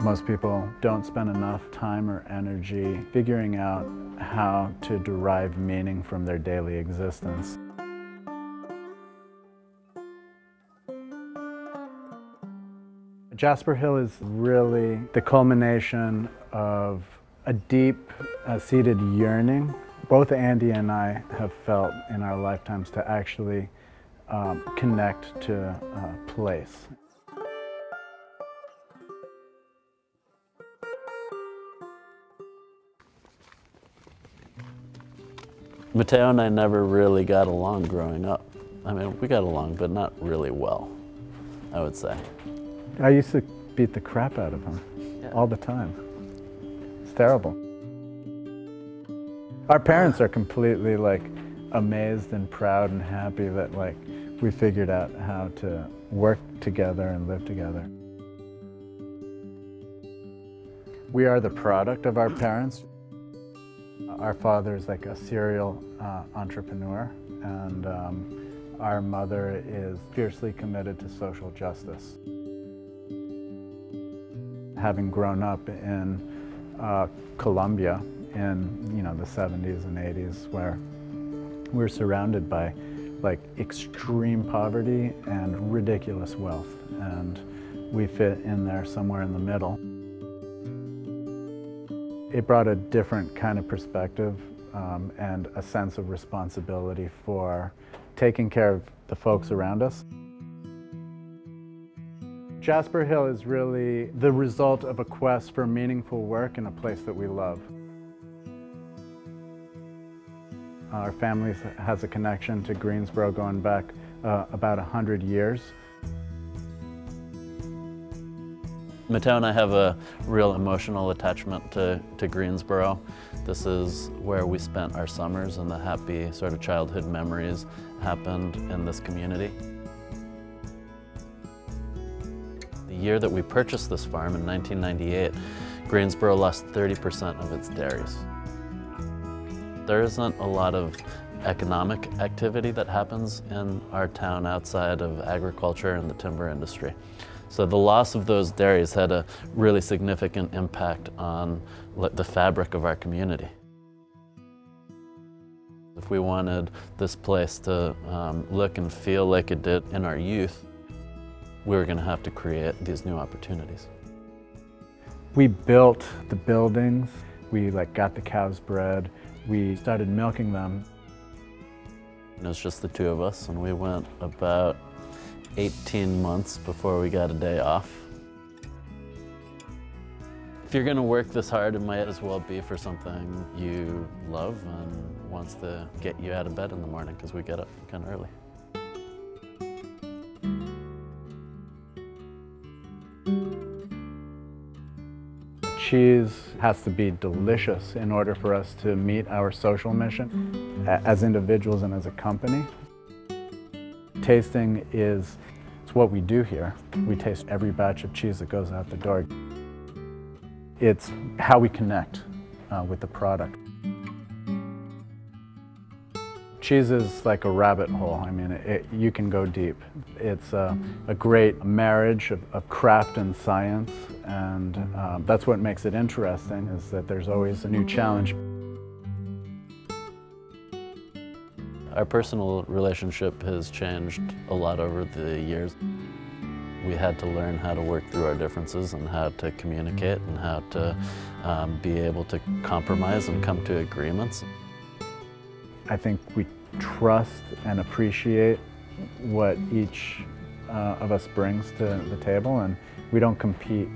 Most people don't spend enough time or energy figuring out how to derive meaning from their daily existence. Jasper Hill is really the culmination of a deep-seated yearning both Andy and I have felt in our lifetimes to actually connect to place. Mateo and I never really got along growing up. I mean, we got along, but not really well, I would say. I used to beat the crap out of him all the time. It's terrible. Our parents are completely amazed and proud and happy that we figured out how to work together and live together. We are the product of our parents. Our father is like a serial entrepreneur, and our mother is fiercely committed to social justice. Having grown up in Colombia in the 70s and 80s, where we're surrounded by extreme poverty and ridiculous wealth, and we fit in there somewhere in the middle. It brought a different kind of perspective and a sense of responsibility for taking care of the folks around us. Jasper Hill is really the result of a quest for meaningful work in a place that we love. Our family has a connection to Greensboro going back about 100 years. Mateo and I have a real emotional attachment to Greensboro. This is where we spent our summers, and the happy sort of childhood memories happened in this community. The year that we purchased this farm in 1998, Greensboro lost 30% of its dairies. There isn't a lot of economic activity that happens in our town outside of agriculture and the timber industry. So the loss of those dairies had a really significant impact on the fabric of our community. If we wanted this place to look and feel like it did in our youth, we were going to have to create these new opportunities. We built the buildings, we got the cows bred, we started milking them. It was just the two of us, and we went about 18 months before we got a day off. If you're going to work this hard, it might as well be for something you love and wants to get you out of bed in the morning, because we get up kind of early. Cheese has to be delicious in order for us to meet our social mission as individuals and as a company. Tasting it's what we do here. We taste every batch of cheese that goes out the door. It's how we connect with the product. Cheese is like a rabbit hole. I mean, you can go deep. It's a great marriage of craft and science, and that's what makes it interesting, is that there's always a new challenge. Our personal relationship has changed a lot over the years. We had to learn how to work through our differences and how to communicate and how to be able to compromise and come to agreements. I think we trust and appreciate what each of us brings to the table, and we don't compete.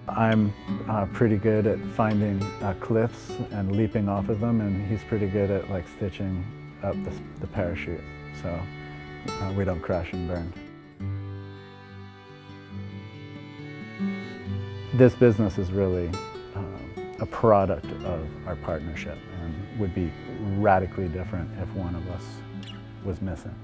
I'm pretty good at finding cliffs and leaping off of them, and he's pretty good at stitching up the parachute, so we don't crash and burn. This business is really a product of our partnership and would be radically different if one of us was missing.